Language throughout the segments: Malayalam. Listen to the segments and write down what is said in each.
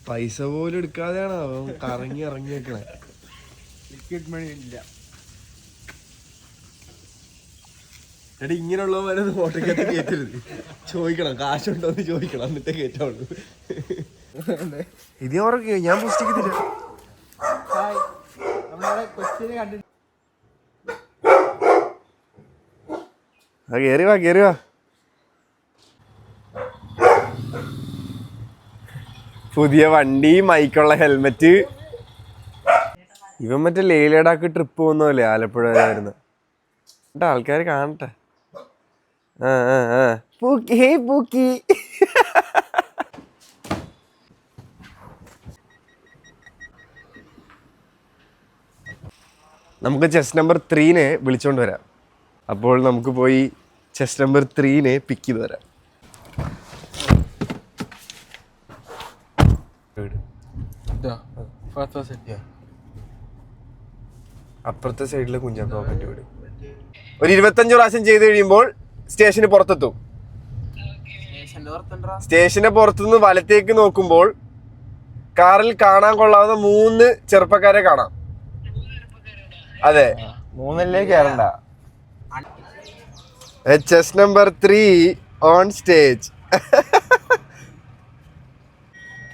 പൈസ പോലും എടുക്കാതെയാണ് അവൻ കറങ്ങി ഇറങ്ങി വെക്കണേ. ലിക്വിഡ് മണി ഇല്ല. എടി ഇങ്ങനെയുള്ളവരൊന്നും ഫോട്ടോക്കകത്ത് കയറ്റരുത്. ചോദിക്കണം, കാശുണ്ടോന്ന് ചോദിക്കണം, എന്നിട്ടേ കയറ്റുള്ളൂ. ഇത് ഓർക്കെ ഞാൻ പുസ്തകത്തില്ല. കേറി വാ കേറി വാ. പുതിയ വണ്ടി, മൈക്കുള്ള ഹെൽമെറ്റ്. ഇവൻ മറ്റേ ലേ ലഡാക്ക് ട്രിപ്പ് പോകുന്നല്ലേ ആലപ്പുഴ ആയിരുന്നു. ആൾക്കാര് കാണട്ടെ. പൂക്കി ഹേ പൂക്കി. നമുക്ക് ചെസ് നമ്പർ 3 വിളിച്ചോണ്ട് വരാം. അപ്പോൾ നമുക്ക് പോയി ചെസ് നമ്പർ 3 പിക്ക് ചെയ്ത് വരാം. അപ്പുറത്തെ സൈഡില് കുഞ്ഞാക്കോപ്പൻ്റെ വീട്. ഒരു 25 പ്രാവശ്യം ചെയ്ത് കഴിയുമ്പോൾ സ്റ്റേഷന് പുറത്തെത്തും. സ്റ്റേഷന്റെ പുറത്തുനിന്ന് വലത്തേക്ക് നോക്കുമ്പോൾ കാറിൽ കാണാൻ കൊള്ളാവുന്ന 3 ചെറുപ്പക്കാരെ കാണാം. അതെ, 3 കയറണ്ട. Chest number 3 on stage.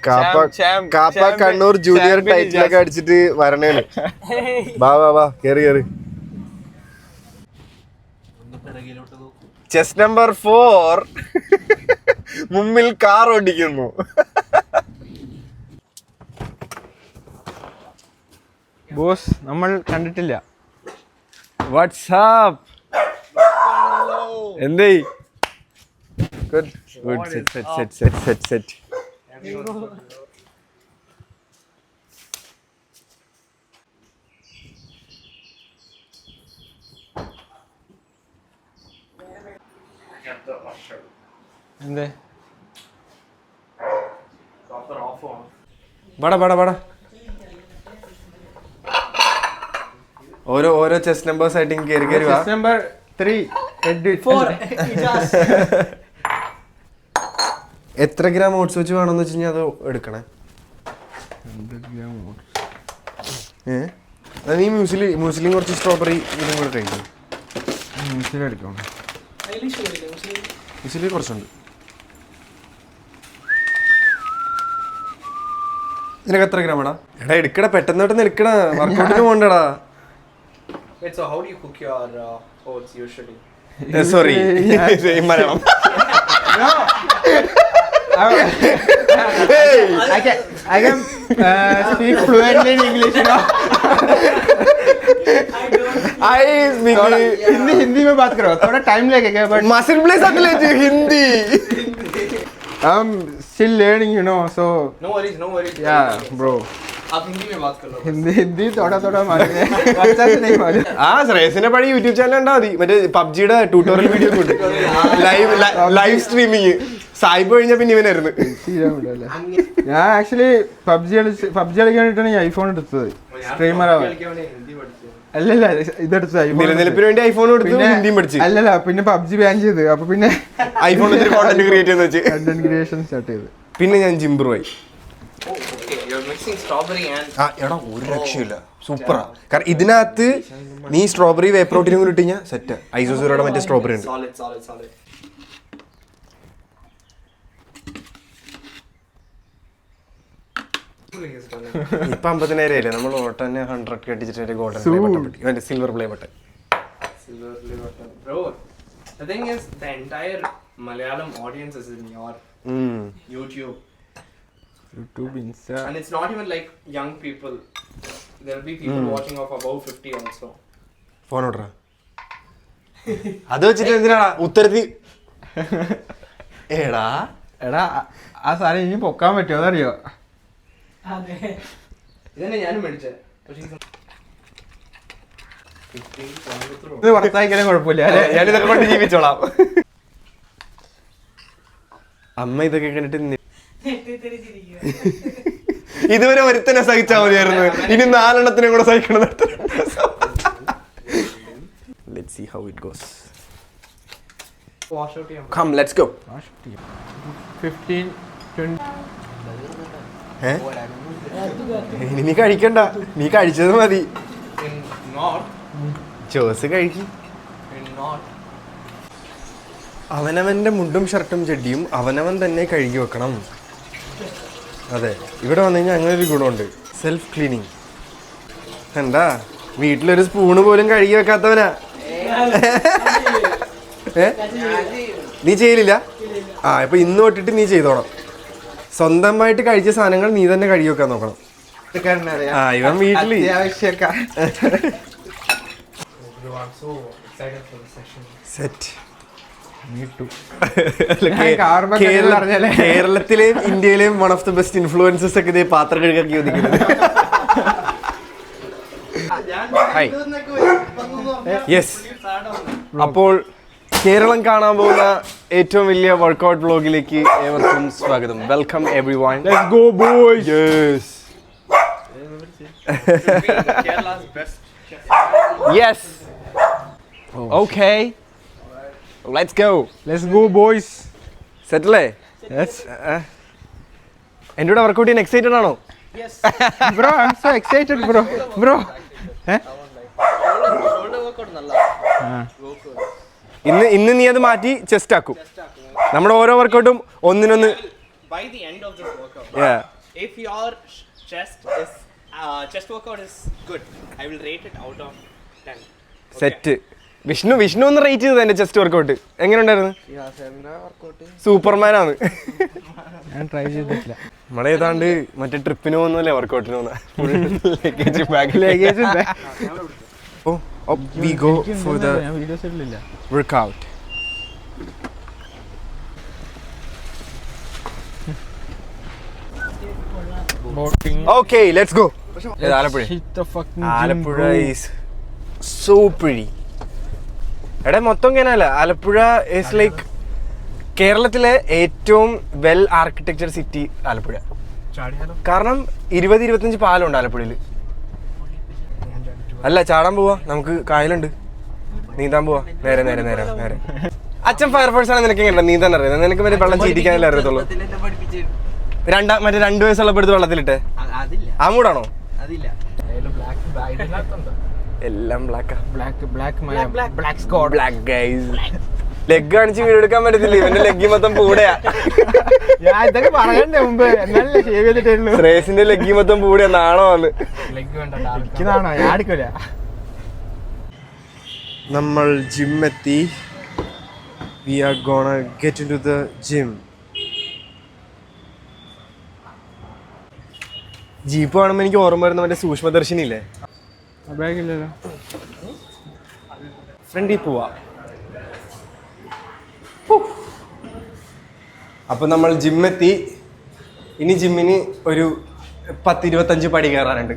കാപ്പ കണ്ണൂർ ജൂനിയർ ടൈറ്റിലൊക്കെ അടിച്ചിട്ട് വരണേന്. വാ വാ വാ കേറി കേറി. ചെസ് നമ്പർ 4 മുമ്പിൽ കാർ ഓടിക്കുന്നു. ബോസ് നമ്മൾ കണ്ടിട്ടില്ല. വാട്സാപ്പ് എന്തേ? Good good. Set set set set set set. എന്തേ? വാടാ വാടാ വാടാ. ഓരോ ചെസ് നമ്പേഴ്സ് ആയിട്ട് കയറി കയറി വാ. നമ്പർ 3 എത്ര ഗ്രാം ഓട്സ് വെച്ച് വേണമെന്ന് വെച്ച് കഴിഞ്ഞാൽ അത് എടുക്കണേ. നീ മ്യൂസിലും കുറച്ച് സ്ട്രോബെറി ഇതും കൂടെ കഴിക്കും. മ്യൂസിലെടുക്കണം. മ്യൂസിലി കുറച്ചുണ്ട്. നിനക്ക് എത്ര ഗ്രാം എടാ? എടാ എടുക്കടാ, പെട്ടെന്ന് എടുക്കടാ, വർക്കൗട്ടിന് പോണ്ടടാ. Wait, so how do you cook your oats usually? Sorry. Malayalam. No. I can speak fluently in English, you know. Hindi में बात करो, थोड़ा टाइम लगेगा but Muscle place athlete Hindi. I'm still learning, you know, so No worries. yeah, bro. आप हिंदी में बात कर लो. हिंदी थोड़ा मालूम है, अच्छा से नहीं मालूम. ശ്രേയസിന്റെ പഴയ യൂട്യൂബ് ചാനൽ ഉണ്ടാ മതി. മറ്റേ പബ്ജിയുടെ ട്യൂട്ടോറിയൽ വീഡിയോ ഉണ്ട്, ലൈവ് സ്ട്രീമിങ്. സായിപ്പ് കഴിഞ്ഞാൽ പിന്നെ ഇവനായിരുന്നു. ഞാൻ ആക്ച്വലി പബ്ജി കളിക്കാൻ വേണ്ടിയിട്ടാണ് ഈ ഐഫോൺ എടുത്തത്. സ്ട്രീമർ ആവാൻ. അല്ലല്ല, ഇതെടുത്തത് നിലനിൽപ്പിന് വേണ്ടി ഐഫോൺ എടുത്തു, ഹിന്ദിയും പഠിച്ചു. അല്ലല്ല, പിന്നെ പബ്ജി ബാൻ ചെയ്ത്. അപ്പൊ പിന്നെ ഐഫോൺ കോണ്ടന്റ് ക്രിയേറ്റ് ചെയ്ത് വെച്ച് കണ്ടന്റ് ക്രിയേഷൻ സ്റ്റാർട്ട് ചെയ്ത്. പിന്നെ ഞാൻ ജിംബ്രുവായി. എടാ ഒരു രക്ഷയില്ല, സൂപ്പറാ. കാരണം ഇതിനകത്ത് നീ സ്ട്രോബെറി വേപ്രോട്ടീനും കൂടി ഇട്ട് കഴിഞ്ഞാൽ സെറ്റ്. ഐസോസൂറയുടെ മറ്റേ സ്ട്രോബെറി ഉണ്ട്. solid. ഇപ്പൊ 50,000 അല്ലേ? നമ്മൾ ഓട്ടന്നെ 100 കെട്ടിച്ചിട്ട് ഗോൾഡൻ പ്ലേ ബട്ടൺ പറ്റി, silver play button. Bro, the thing is, the entire Malayalam audience is in your YouTube, Insta, and it's not even like young people. There will be people watching of above 50 also. Phone ഓർഡറാ. അത് വെച്ചിട്ട് എന്തിനാടാ ഉത്തരത്തി? എടാ ആ സാധനം ഇനി പൊക്കാൻ പറ്റുമോ അതറിയോ? ഇതന്നെ ഞാനും മേടിച്ചത്. ഇത് പുറത്തായിക്കാനും കുഴപ്പമില്ല, ഞാനിതൊക്കെ കൊണ്ട് ജീവിച്ചോളാം. അമ്മ ഇതൊക്കെ കണ്ടിട്ട് ഇതുവരെ ഒരുത്തനെ സഹിച്ചാൽ മതിയായിരുന്നു, ഇനി 4 കൂടെ സഹിക്കണം. Let's see how it goes. Wash out your Come, let's go. 15, 20. ഇനി നീ കഴിക്കണ്ട, നീ കഴിച്ചത് മതി. In North, ജോസ് കഴിക്കും. in North, അവനവൻ്റെ മുണ്ടും ഷർട്ടും ചെടിയും അവനവൻ തന്നെ കഴുകി വെക്കണം. അതെ, ഇവിടെ വന്നു കഴിഞ്ഞാൽ അങ്ങനെ ഒരു ഗുണമുണ്ട്, സെൽഫ് ക്ലീനിങ്. എന്താ വീട്ടിലൊരു സ്പൂണ് പോലും കഴുകി വെക്കാത്തവനാ. നീ ചെയ്യലില്ല? ആ, ഇപ്പൊ ഇന്ന് തൊട്ടിട്ട് നീ ചെയ്തോണം. സ്വന്തമായിട്ട് കഴിച്ച സാധനങ്ങൾ നീ തന്നെ കഴുകി വെക്കാൻ നോക്കണം. ആ, ഇവൻ വീട്ടില് you are so excited for the session. Set. പറഞ്ഞല്ലേ കേരളത്തിലെയും ഇന്ത്യയിലെയും one of the best influencers ഒക്കെ ഇതേ പാത്രം കഴുകാക്കി ഒതുക്കുന്നത്. യെസ്, അപ്പോൾ കേരളം കാണാൻ പോകുന്ന ഏറ്റവും വലിയ വർക്കൗട്ട് വ്ലോഗിലേക്ക് ഏവർക്കും സ്വാഗതം. Welcome everyone. Let's go boys. Yes Kerala's best chef. Yes okay, let's go. Let's go boys. സെറ്റല്ലേ? യെസ് എൻ്റെ കൂടെ വർക്കൗട്ട് ചെയ്യാൻ എക്സൈറ്റഡ് ആണോ? Bro, I am so excited bro. Shoulder workout nalla. ഇന്ന് നീ അത് മാറ്റി ചെസ്റ്റ് ആക്കും. നമ്മുടെ ഓരോ വർക്കൗട്ടും ഒന്നിനൊന്ന്. By the end of this workout, Yeah. if your chest workout is good, I will rate it out of 10. Set. Vishnu ഒന്ന് റേറ്റ് ചെയ്തത് എൻ്റെ ചെസ്റ്റ് വർക്കൗട്ട് എങ്ങനെ ഉണ്ടായിരുന്നു? സൂപ്പർമാനാണ്. ഞാൻ ട്രൈ ചെയ്തിട്ടില്ല. നമ്മളെ ഏതാണ്ട് മറ്റേ ട്രിപ്പിന് പോകുന്നല്ലേ വർക്കൗട്ടിന് പോകുന്ന. We go for the workout. Okay, let's go. Alappuzha is so pretty. എടാ മൊത്തം ഇങ്ങനെയല്ല, ആലപ്പുഴ is like കേരളത്തിലെ ഏറ്റവും വെൽ ആർക്കിടെക്ചർ സിറ്റി ആലപ്പുഴ. കാരണം 20-25 പാലമുണ്ട് ആലപ്പുഴയിൽ. അല്ല, ചാടാൻ പോവാ, നമുക്ക് കായലുണ്ട്, നീന്താൻ പോവാ. നേരെ. അച്ഛൻ ഫയർഫോഴ്സ് ആണ്, നിനക്ക് എങ്ങനെ നീന്താൻ അറിയാം? നിനക്ക് മറ്റേ വെള്ളം ചീറ്റിക്കാനല്ലേ അറിയത്തുള്ളൂ. മറ്റേ 2 വയസ്സുള്ളപ്പോൾ എടുത്ത് വെള്ളത്തിലിട്ടെ ആ മൂടാണോ? എല്ലാം ബ്ലാക്ക് ഗൈസ്. ലെഗ് കാണിച്ച് വീടെടുക്കാൻ പറ്റത്തില്ല, ഇവന്റെ ലെഗ് മൊത്തം പൂടയാ. ഞാൻ ഇതൊക്കെ പറയണ്ടേ മുമ്പ്? എന്നാലല്ലേ ഷേവ് ചെയ്തിട്ടുള്ളൂ. ശ്രേയസിന്റെ ലെഗ് മൊത്തം പൂടയാ, നാണോ വന്ന്. എനിക്കാണോ? ഞാൻ എടുക്കൂല. നമ്മൾ ജിം എത്തി. We are gonna get into the gym. Jeep കാണുമ്പോൾ എനിക്ക് ഓർമ്മ വരുന്ന മറ്റേ സൂക്ഷ്മദർശിനി ഇല്ലേ, ബാഗില്ലല്ലോ. ഫ്രണ്ടിൽ പോവാ. അപ്പൊ നമ്മൾ ജിമ്മെത്തി. ഇനി ജിമ്മിന് ഒരു 10-25 പടി കയറാനുണ്ട്.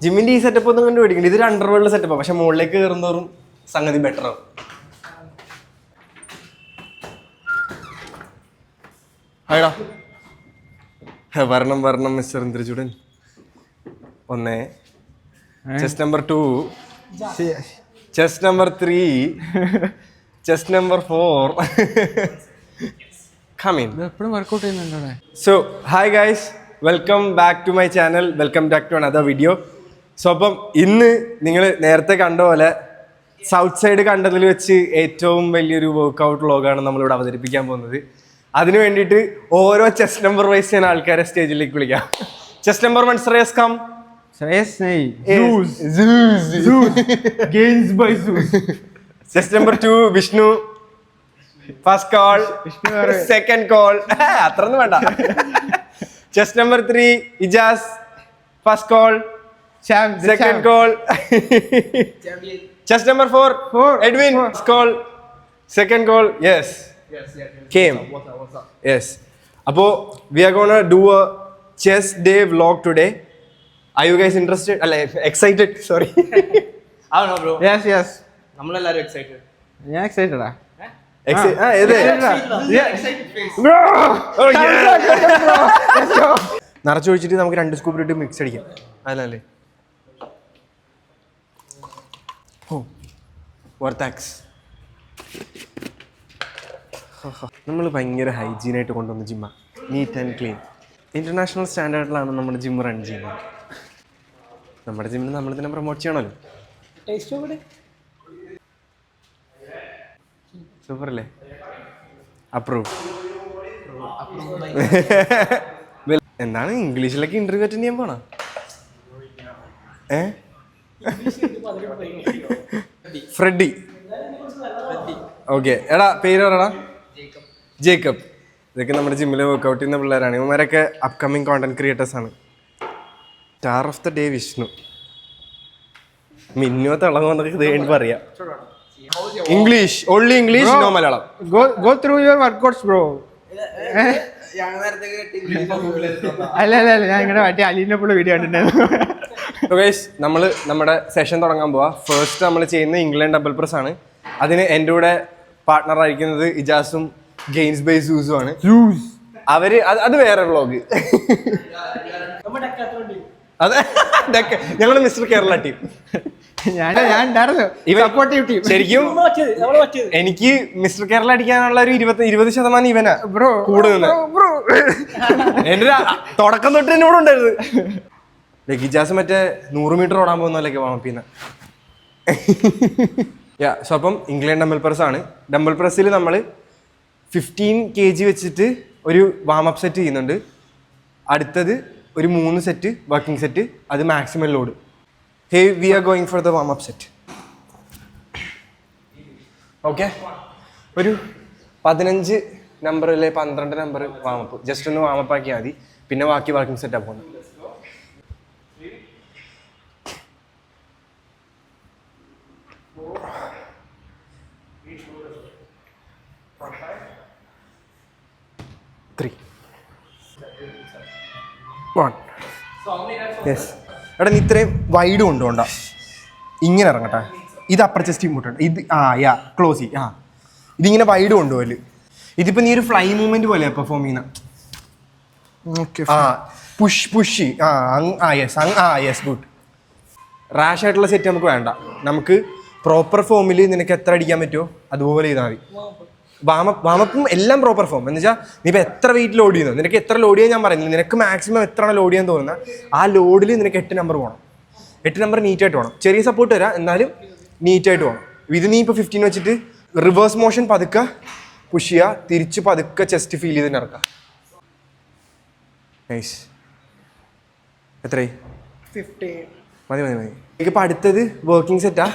ജിമ്മിന്റെ ഈ സെറ്റപ്പ് ഒന്നും കണ്ടു പിടിക്കണ്ട. ഇതൊരു അണ്ടർവേൾഡ് സെറ്റപ്പാണ്, പക്ഷെ മുകളിലേക്ക് കയറുന്നോറും സംഗതി ബെറ്റർ ആവും. ഹായ്ടാ. വരണം mister Indrachoodan. 1 chest number 2, chest number 3, chest number 4. Come in. എപ്പോഴും വർക്കൗട്ട് ചെയ്യുന്നുണ്ടോ? So, hi guys, welcome back to my channel. Welcome back to another video. So, അപ്പം ഇന്ന് നിങ്ങൾ നേരത്തെ കണ്ട പോലെ സൗത്ത് സൈഡ് കണ്ടതിൽ വെച്ച് ഏറ്റവും വലിയൊരു വർക്കൗട്ട് വ്ലോഗാണ് നമ്മളിവിടെ അവതരിപ്പിക്കാൻ പോകുന്നത്. അതിനു വേണ്ടിയിട്ട് ഓരോ ചെസ്റ്റ് നമ്പർ വൈസ് ഞാൻ ആൾക്കാരെ സ്റ്റേജിലേക്ക് വിളിക്കാം. Chest number 1 Shreyas come. Shreyas നെയ്. Gains by Zeus. Chest number 2 Vishnu. First call, second call. അത്രയൊന്നും വേണ്ട. Chest number 3 Ijas. First call, second call. Chest number 4 Edwin. First call, second call. Yes, came. Yes. Appo we are going to do a chest day vlog today. Are you guys interested? Excited? Sorry. I don't know, bro. Yes. നമ്മളെല്ലാരും excited. ഞാൻ എക്സൈറ്റഡാ. Bro! Oh yeah! നിറച്ചൊഴിച്ചിട്ട് നമുക്ക് 2 സ്കൂപ്പ് ഇട്ട് മിക്സ് അടിക്കാം. അല്ലേ? വർത്താക്സ്. നമ്മൾ ഭയങ്കര ഹൈജീനായിട്ട് കൊണ്ടുവന്ന ജിമ്മ. Neat and clean. ഇൻ്റർനാഷണൽ സ്റ്റാൻഡേർഡിലാണ് നമ്മുടെ ജിം റൺ ചെയ്യുന്നത്. നമ്മുടെ ജിമ്മിന് നമ്മൾ തന്നെ പ്രൊമോട്ട് ചെയ്യണമല്ലോ. സൂപ്പർ അല്ലേ? അപ്രൂവ്. എന്താണ് ഇംഗ്ലീഷിലൊക്കെ ഇന്റർവ്യൂ അറ്റൻഡ് ചെയ്യാൻ പോണോ? ഫ്രെഡി. ഓക്കെ, എടാ പേര് പറയടാ. ജേക്കബ്. ഇതൊക്കെ നമ്മുടെ ജിമ്മിൽ വർക്ക്ഔട്ട് ചെയ്യുന്ന പിള്ളേരാണ്. ഇവന്മാരൊക്കെ അപ്കമിങ് കോണ്ടന്റ് ക്രിയേറ്റേഴ്സ് ആണ്. Star of the day Vishnu. മിന്നോ തിളങ്ങുന്നതൊക്കെ ഇത് കഴിഞ്ഞ് പറയാം. English, only English, no Malayalam. Go through your workouts, bro. അല്ല ഞാൻ ഇങ്ങനെ മറ്റേ അലീനെ പോലെ വീഡിയോ കണ്ടിട്ടുണ്ടായിരുന്നു. നമ്മൾ നമ്മുടെ സെഷൻ തുടങ്ങാൻ പോവാ. ഫസ്റ്റ് നമ്മൾ ചെയ്യുന്ന ഇംഗ്ലണ്ട് ഡബിൾ പ്രസ് ആണ്. അതിന് എൻ്റെ കൂടെ പാർട്ട്ണർ ആയിരിക്കുന്നത് ഇജാസും ഗെയിംസ് ബൈ സൂസും ആണ്. അവര് അത് വേറെ വ്ളോഗ്. അതെ, ഞങ്ങൾ മിസ്റ്റർ കേരള ടീം. ശരിക്കും എനിക്ക് മിസ്റ്റർ കേരള അടിക്കാനുള്ള ഒരു 20% ഇവനാ ബ്രോ കൂടുതൽ. എന്റെ തുടക്കം തൊട്ട് എന്നോട് ഉണ്ടായിരുന്നു. ഗിജാസ് മറ്റേ 100 മീറ്റർ ഓടാൻ പോകുന്നല്ലേ വാമപ്പിന്ന. സോ അപ്പം ഇംഗ്ലണ്ട് ഡംബൽ പ്രസ് ആണ്. ഡംബൽ പ്രസ്സിൽ നമ്മൾ 15 kg വെച്ചിട്ട് ഒരു വാമപ്പ് സെറ്റ് ചെയ്യുന്നുണ്ട്. അടുത്തത് ഒരു 3 സെറ്റ് വർക്കിംഗ് സെറ്റ്, അത് maximum load. Hey, we are going for the warm-up set. Okay? ഒരു 15 നമ്പർ അല്ലെ 12 നമ്പർ വാമപ്പ്. ജസ്റ്റ് ഒന്ന് വാമപ്പ് ആക്കിയാൽ മതി. പിന്നെ ബാക്കി വർക്കിംഗ് സെറ്റാണ് പോകുന്നത്. യെസ്. എടാ നീ ഇത്രയും വൈഡ് കൊണ്ടുപോണ്ട, ഇങ്ങനെ ഇറങ്ങട്ടെ. ഇത് അപ്പർ ചെസ്റ്റ് ഇങ്ങോട്ടുണ്ട്. ഇത് ക്ലോസ് ഇതിങ്ങനെ വൈഡ് കൊണ്ടുപോകല്. ഇതിപ്പോ നീ ഒരു ഫ്ലൈ മൂവ്മെന്റ് പോലെ പെർഫോം ചെയ്യുന്ന. Push yes good. റാഷ് ആയിട്ടുള്ള സെറ്റ് നമുക്ക് വേണ്ട. നമുക്ക് പ്രോപ്പർ ഫോമിൽ നിനക്ക് എത്ര അടിക്കാൻ പറ്റുമോ അതുപോലെ ചെയ്താൽ മതി. വാമപ്പും എല്ലാം പ്രോപ്പർ ഫോം എന്ന് വെച്ചാൽ നീ ഇപ്പോൾ എത്ര വെയിറ്റ് ലോഡ് ചെയ്യുന്നു, നിനക്ക് എത്ര ലോഡ് ചെയ്യാൻ ഞാൻ പറയുന്നില്ല, നിനക്ക് മാക്സിമം എത്രയാണ് ലോഡ് ചെയ്യാൻ തോന്നുന്നത് ആ ലോഡിൽ നിനക്ക് 8 നമ്പർ പോകണം. 8 നമ്പർ നീറ്റായിട്ട് പോകണം. ചെറിയ സപ്പോർട്ട് തരാം, എന്നാലും നീറ്റായിട്ട് പോകണം. ഇത് നീ ഇപ്പോൾ 15 വെച്ചിട്ട് റിവേഴ്സ് മോഷൻ പതുക്കെ പുഷ് ചെയ്യുക, തിരിച്ച് പതുക്കെ ചെസ്റ്റ് ഫീൽ ചെയ്ത് ഇറക്കുക. നൈസ്. എത്രയായി? 15. മതി. എനിക്കിപ്പോൾ അടുത്തത് വർക്കിംഗ് സെറ്റാ.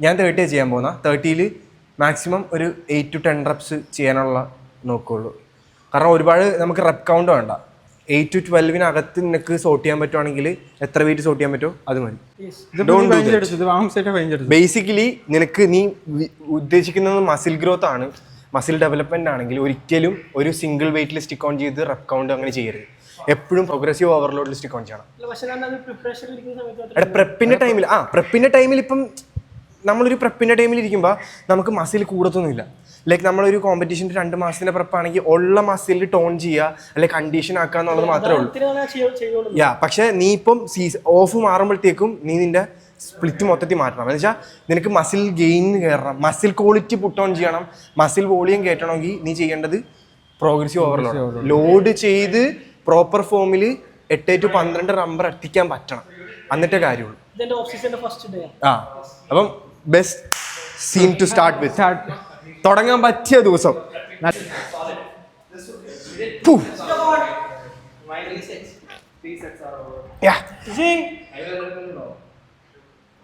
ഞാൻ 30 ചെയ്യാൻ പോകുന്ന. 30ൽ മാക്സിമം ഒരു 8 to 10 reps ചെയ്യാനുള്ള നോക്കുള്ളൂ. കാരണം ഒരുപാട് നമുക്ക് റെപ്പ് കൗണ്ട് വേണ്ട. 8 to 12 നിനക്ക് സോട്ട് ചെയ്യാൻ പറ്റുവാണെങ്കിൽ എത്ര വെയിറ്റ് സോട്ട് ചെയ്യാൻ പറ്റുമോ അത് മതി. ബേസിക്കലി നിനക്ക് നീ ഉദ്ദേശിക്കുന്നത് മസിൽ ഗ്രോത്ത് ആണ്, മസിൽ ഡെവലപ്മെന്റ് ആണെങ്കിൽ ഒരിക്കലും ഒരു സിംഗിൾ വെയിറ്റിൽ സ്റ്റിക്ക് ഓൺ ചെയ്ത് റെപ്പ് കൗണ്ട് അങ്ങനെ ചെയ്യരുത്. എപ്പോഴും പ്രോഗ്രസീവ് ഓവർലോഡിൽ സ്റ്റിക്ക് ഓൺ ചെയ്യണം. പ്രെപ്പിന്റെ ടൈമിൽ ഇപ്പം നമ്മളൊരു പ്രെപ്പിൻ്റെ ടൈമിൽ ഇരിക്കുമ്പോൾ നമുക്ക് മസിൽ കൂടത്തൊന്നുമില്ല. ലൈക്ക് നമ്മളൊരു കോമ്പറ്റീഷൻ്റെ 2 മാസത്തിൻ്റെ പ്രെപ്പാണെങ്കിൽ ഉള്ള മസിൽ ടോൺ ചെയ്യുക അല്ലെങ്കിൽ കണ്ടീഷൻ ആക്കുക എന്നുള്ളത് മാത്രമേ ഉള്ളൂ. പക്ഷേ നീ ഇപ്പം ഓഫ് മാറുമ്പോഴത്തേക്കും നീ നിന്റെ സ്പ്ലിറ്റ് മൊത്തത്തിൽ മാറ്റണം. എന്ന് വെച്ചാൽ നിനക്ക് മസിൽ ഗെയിൻ കയറണം, മസിൽ ക്വാളിറ്റി പുട്ട് ഓൺ ചെയ്യണം, മസിൽ വോളിയം കയറ്റണമെങ്കിൽ നീ ചെയ്യേണ്ടത് പ്രോഗ്രസീവ് ഓവർലോഡ്. ലോഡ് ചെയ്ത് പ്രോപ്പർ ഫോമിൽ 8 to 12 നമ്പർ എത്തിക്കാൻ പറ്റണം, എന്നിട്ടേ കാര്യമുള്ളൂ. അപ്പം best scene to start with. തുടങ്ങാൻ പറ്റിയ ദിവസം.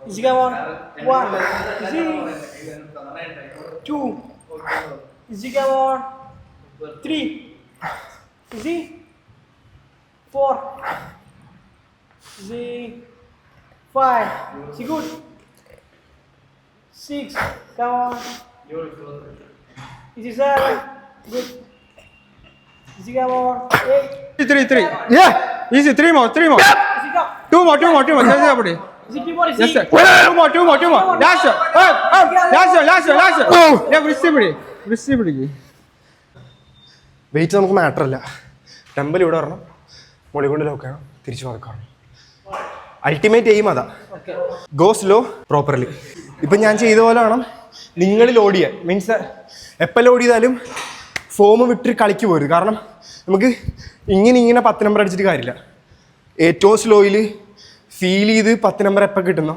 Easy, come on. 1. Easy. 2. Easy, come on. 3. Easy. 4. Easy. 5. Easy, good. 6. Come on. Easy, 7. Good. Easy, come on. 8. 3. Yeah. Easy. 3 more. Easy, come. 2 more. That's it. Easy, 2 more. Easy. Yes, sir. 2 more. Last sir. Last sir. Yeah, wrist പിടിക്ക്. വെയിറ്റ് നമുക്ക് മാറ്റർ അല്ല. ടെമ്പൽ ഇവിടെ വരണം, മുകളിൽ കൊണ്ട് നോക്കണം, തിരിച്ചു നോക്കണം. അൾട്ടിമേറ്റ് എയിം അതാ. Go slow properly. ഇപ്പം ഞാൻ ചെയ്ത പോലെ വേണം നിങ്ങൾ ലോഡ് ചെയ്യാൻ. മീൻസ് എപ്പോൾ ലോഡ് ചെയ്താലും ഫോം വിട്ട് കളിക്ക് പോരുത്. കാരണം നമുക്ക് ഇങ്ങനെ 10 നമ്പർ അടിച്ചിട്ട് കാര്യമില്ല. ഏറ്റവും സ്ലോയിൽ ഫീൽ ചെയ്ത് 10 നമ്പർ എപ്പോൾ കിട്ടുന്നോ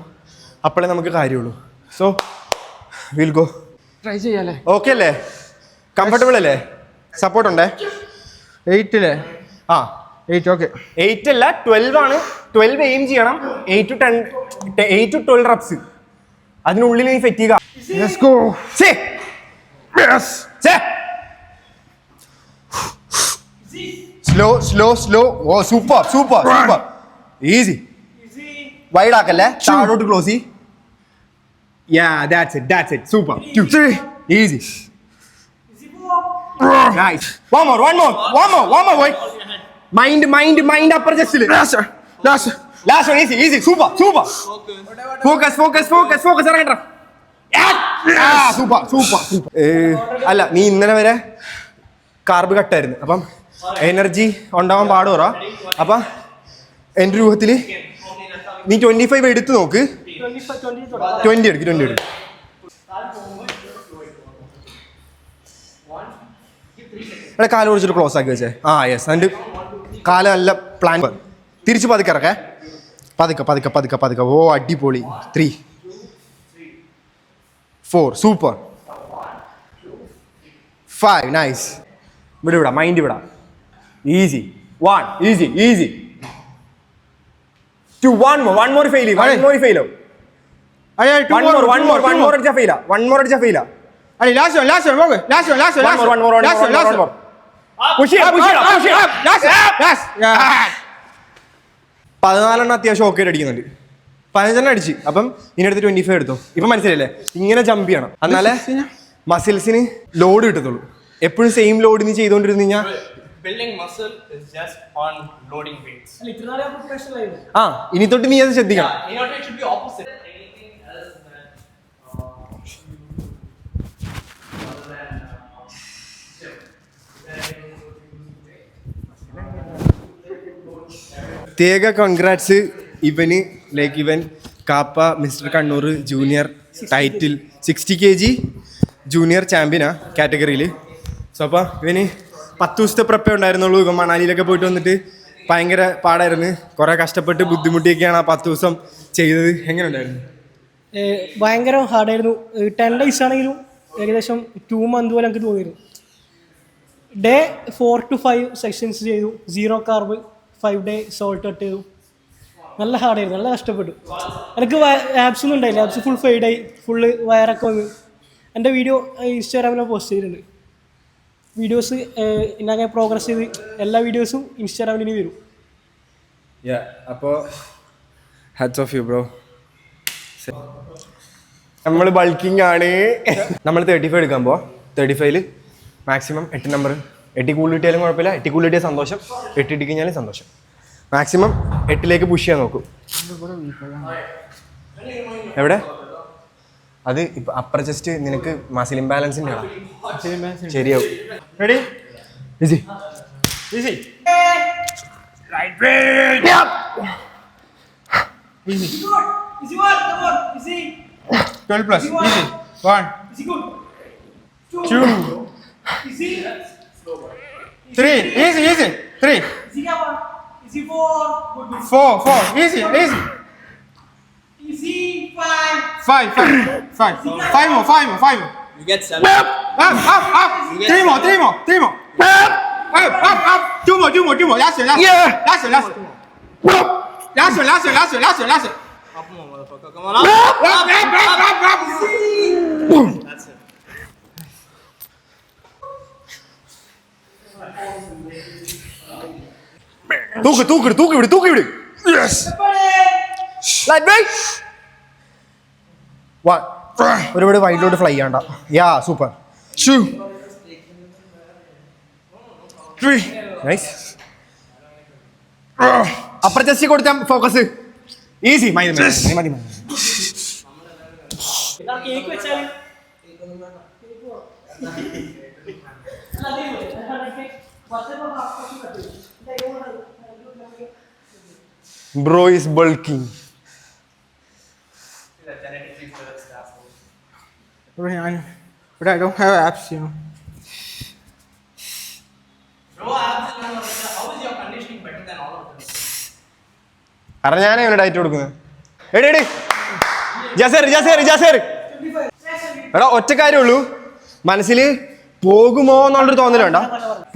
അപ്പോഴേ നമുക്ക് കാര്യമുള്ളൂ. So will go. ട്രൈ ചെയ്യാല്ലേ? ഓക്കെ അല്ലേ? കംഫർട്ടബിൾ അല്ലേ? സപ്പോർട്ട് ഉണ്ടേ? 8 അല്ലേ? ആ 8 ഓക്കെ. 8 അല്ല 12 ആണ്. 12 എയിം ചെയ്യണം. 8 to 12 റെപ്സ്. അതിനുള്ളിൽ നീ fatigue. Let's go. Say yes. Say slow. Oh super. Easy. Wide ആക്കല്ലേ, താഴോട്ട് ക്ലോസ് ചെയ്. Yeah, that's it. Super. 2, 3. Easy. Nice. One more, boy. Mind upper chest. Last one, easy. Super. Focus. Arrangera. Yeah. Super. അല്ല, നീ ഇന്നലെ വരെ കാർബ് കട്ടായിരുന്നു. അപ്പം എനർജി ഉണ്ടാവാൻ പാടുറ. അപ്പം എൻ്റെ രൂപത്തിൽ നീ 25 എടുത്ത് നോക്ക്. 20 എടുക്ക്. ഇവിടെ കാല് കുടിച്ചിട്ട് ക്ലോസ് ആക്കി വെച്ചേ. ആ യെസ്. അതിൻ്റെ കാല് നല്ല പ്ലാൻ. തിരിച്ച് പതുക്കെ ഇറക്കേ. പതുക്കെ. ഓ അടിപൊളി. 3, 4 സൂപ്പർ. 5 നൈസ്. ഇവിടെ മൈൻഡ് വിടാം. Easy. 1 easy. 2 one more fail. One more അടിച്ചാ ഫെയിലാ. അടി last one. Okay. Last one. Push it. Yes. Yeah. 14 അത്യാവശ്യം ഓക്കെ അടിക്കുന്നുണ്ട്. 15 അടിച്ച്. അപ്പം ഇതിനടുത്ത് 25 എടുത്തോ. ഇപ്പം മനസ്സിലല്ലേ? ഇങ്ങനെ ജമ്പ് ചെയ്യണം. എന്നാലേ മസിൽസിന് ലോഡ് കിട്ടത്തുള്ളൂ. എപ്പോഴും സെയിം ലോഡ് നീ ചെയ്തുകൊണ്ടിരുന്നു കഴിഞ്ഞാൽ building muscle is just on loading weights. ആ ഇനി തൊട്ട് നീ അത് ശ്രദ്ധിക്കണം. In order it should be opposite. Anything else than പ്രത്യേക കൺഗ്രാറ്റ്സ് ഇവൻ കാപ്പ mister Kannur junior title 60 kg junior ചാമ്പ്യനാ കാറ്റഗറിയിൽ. സോ അപ്പോൾ ഇവന് 10 ദിവസത്തെ പ്രപ്പേ ഉണ്ടായിരുന്നുള്ളൂ. ഇവൻ മണാലിയിലൊക്കെ പോയിട്ട് വന്നിട്ട് ഭയങ്കര പാടായിരുന്നു. കുറേ കഷ്ടപ്പെട്ട് ബുദ്ധിമുട്ടിയൊക്കെയാണ് ആ 10 ദിവസം ചെയ്തത്. എങ്ങനെ ഉണ്ടായിരുന്നു? ഭയങ്കര ഹാർഡായിരുന്നു. 10 days ആണെങ്കിലും ഏകദേശം 2 months പോലെ എനിക്ക് തോന്നിയിരുന്നു. ഡേ 4 to 5 സെക്ഷൻസ് ചെയ്തു. 0 carb 5 day സോൾട്ട് കട്ട് ചെയ്തു. നല്ല ഹാർഡായിരുന്നു. നല്ല കഷ്ടപ്പെട്ടു. എനിക്ക് ആപ്സ് ഒന്നും ഉണ്ടായില്ല. Apps full ഫെയ്ഡായി. ഫുള്ള് വയറൊക്കെ വന്ന്. എൻ്റെ വീഡിയോ ഇൻസ്റ്റാഗ്രാമിൽ പോസ്റ്റ് ചെയ്തിട്ടുണ്ട്. വീഡിയോസ് ഇങ്ങനെ പ്രോഗ്രസ് ചെയ്ത് എല്ലാ വീഡിയോസും ഇൻസ്റ്റാഗ്രാമിൽ വരും. അപ്പോൾ ഹാറ്റ്സ് ഓഫ് യു ബ്രോ. നമ്മൾ ബൾക്കിംഗ് ആണ്. നമ്മൾ 35 എടുക്കാൻ പോവാം. 35 മാക്സിമം 8 നമ്പർ. 8 കൂടുതൽ കിട്ടിയാലും കുഴപ്പമില്ല. 8 കൂടുതൽ കിട്ടിയാൽ സന്തോഷം. 8 ഇട്ട് കഴിഞ്ഞാലും സന്തോഷം. മാക്സിമം 8ലേക്ക് പുഷ് ചെയ്യാൻ നോക്കും. എവിടെ അത് ഇപ്പം അപ്പർ ചെസ്റ്റ് നിനക്ക് മസിൽ ഇംബാലൻസിൻ്റെ ആണ്. ശരിയാവും. Ready? Easy. Right way. Easy. Easy one, come on, easy. 12 plus. Easy. 1, Easy good. 2, Easy. 3. Easy. 3, Easy come on. Easy 4. Good. 4. Easy. Easy 5. 5. 5 more. You get 7. Up. 3 more. Up. 2 more. Last one. Last one. Up more, motherfucker. Come on, up. That's it. തൂക്കി വിട്. യെസ്. Light weight. ഒരുപാട് വൈഡിലോട്ട് ഫ്ലൈ ചെയ്യണ്ട. യാ സൂപ്പർ. 2, 3 നൈസ്. അപ്പർ ചെസ്റ്റ് കൊടുത്ത ഫോക്കസ്. ഈസി. മതി. കേക്ക് വെച്ചാൽ bro is bulking. But I don't have apps, you know. കാരണം ഞാനേ ഡയറ്റ് കൊടുക്കുന്നത്. എടേ ജസേർ എടാ ഒറ്റ കാര്യമുള്ളൂ, മനസ്സിൽ പോകുമോ എന്നുള്ളൊരു തോന്നൽ വേണ്ട.